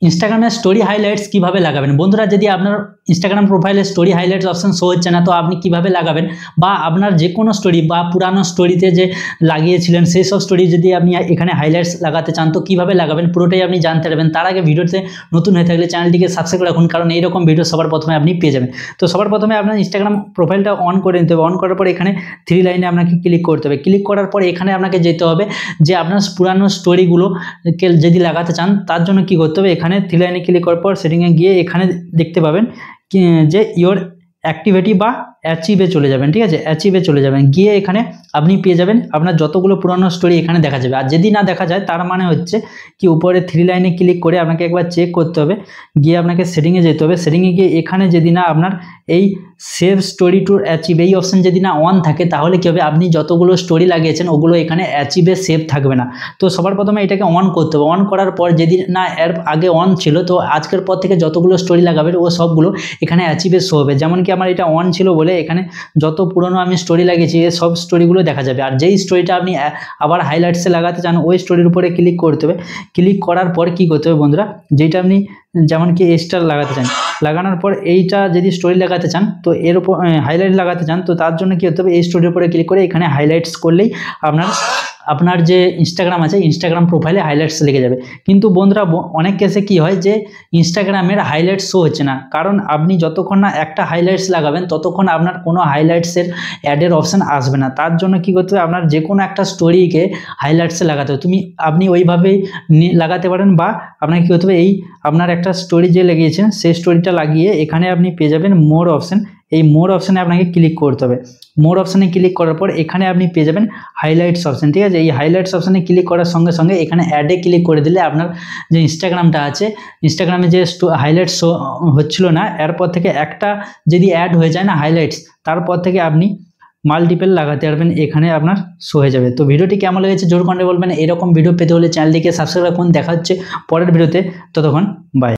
ইনস্টাগ্রামের story highlights কিভাবে লাগাবেন বন্ধুরা। যদি আপনার ইনস্টাগ্রাম প্রোফাইলে স্টোরি হাইলাইটস অপশন শো হচ্ছে না, তো আপনি কিভাবে লাগাবেন, বা আপনার যে কোনো স্টোরি বা পুরানো স্টোরিতে যে লাগিয়েছিলেন সেই সব স্টোরি যদি আপনি এখানে হাইলাইটস লাগাতে চান তো কিভাবে লাগাবেন পুরোটাই আপনি জানতে পারবেন। তার আগে ভিডিওতে নতুন হয়ে থাকলে চ্যানেলটিকে সাবস্ক্রাইব রাখুন, কারণ এইরকম ভিডিও সবার প্রথমে আপনি পেয়ে যাবেন। তো সবার প্রথমে আপনার ইনস্টাগ্রাম প্রোফাইলটা অন করে নিতে হবে। অন করার পর এখানে 3 লাইনে আপনাকে ক্লিক করতে হবে। ক্লিক করার পর এখানে আপনাকে যেতে হবে যে আপনার পুরানো স্টোরিগুলোকে যদি লাগাতে চান তার জন্য কি করতে হবে, এখানে 3 লাইনে ক্লিক করার পর সেটিংয়ে গিয়ে এখানে দেখতে পাবেন যে ইওর অ্যাক্টিভিটি বা অ্যাচিভে চলে যাবেন। ঠিক আছে, অ্যাচিভে চলে যাবেন, গিয়ে এখানে আপনি পেয়ে যাবেন আপনার যতগুলো পুরানো স্টোরি এখানে দেখা যাবে। আর যদি না দেখা যায় তার মানে হচ্ছে কি উপরে 3 লাইনে ক্লিক করে আপনাকে একবার চেক করতে হবে, গিয়ে আপনাকে সেটিংয়ে যেতে হবে। সেটিংয়ে গিয়ে এখানে যদি না আপনার এই সেভ স্টোরি টু অ্যাচিভ এই অপশন যদি না অন থাকে তাহলে কী হবে, আপনি যতগুলো স্টোরি লাগিয়েছেন ওগুলো এখানে অ্যাচিভে সেভ থাকবে না। তো সবার প্রথমে এটাকে অন করতে হবে। অন করার পর যদি না এর আগে অন ছিল তো আজকের পর থেকে যতগুলো স্টোরি লাগাবেন ও সবগুলো এখানে অ্যাচিভে শো হবে। যেমন কি আমার এটা অন ছিল বলে এখানে যত পুরনো আমি স্টোরি লাগিয়েছি এই সব স্টোরিগুলো দেখা যাবে। আর যেই স্টোরিটা আপনি আবার হাইলাইটসে লাগাতে চান ওই স্টোরির উপরে ক্লিক করতে হবে। ক্লিক করার পর কি করতে হবে বন্ধুরা, যেটা আপনি যেমন কি স্টার লাগাতে চান, লাগানোর পর এইটা যদি স্টোরি লাগাতে চান তো এর উপর হাইলাইট লাগাতে চান তো তার জন্য কি হতে হবে, এই স্টোরির উপরে ক্লিক করে এখানে হাইলাইটস করলেই আপনার যে ইনস্টাগ্রাম আছে ইনস্টাগ্রাম প্রোফাইলে হাইলাইটস লেগে যাবে। কিন্তু বন্ধুরা অনেক কেসে কি হয় যে ইনস্টাগ্রামের হাইলাইটস শো হচ্ছে না, কারণ আপনি যতক্ষণ না একটা হাইলাইটস লাগাবেন ততক্ষণ আপনার কোনো হাইলাইটসের অ্যাডের অপশান আসবে না। তার জন্য কি করতে হবে, আপনার যে কোনো একটা স্টোরিকে হাইলাইটসে লাগাতে হবে। আপনি ওইভাবেই লাগাতে পারেন, বা আপনাকে কী করতে হবে, এই আপনার একটা স্টোরি যে লাগিয়েছেন সেই স্টোরিটা লাগিয়ে এখানে আপনি পেয়ে যাবেন মোর অপশান। এই মোর অপশানে আপনাকে ক্লিক করতে হবে। মোর অপশানে ক্লিক করার পর এখানে আপনি পেয়ে যাবেন হাইলাইটস অপশান। ঠিক আছে, এই হাইলাইটস অপশানে ক্লিক করার সঙ্গে সঙ্গে এখানে অ্যাডে ক্লিক করে দিলে আপনার যে ইনস্টাগ্রামটা আছে ইনস্টাগ্রামে যে হাইলাইটস শো হচ্ছিল না এরপর থেকে একটা যদি অ্যাড হয়ে যায় না হাইলাইটস, তারপর থেকে আপনি মাল্টিপল লাগাতে পারবেন, এখানে আপনার শো হয়ে যাবে। তো ভিডিওটি কেমন লেগেছে জোর করে বলবেন। এরকম ভিডিও পেতে হলে চ্যানেলটিকে সাবস্ক্রাইব রাখুন। দেখা হচ্ছে পরের ভিডিওতে, ততক্ষণ বাই।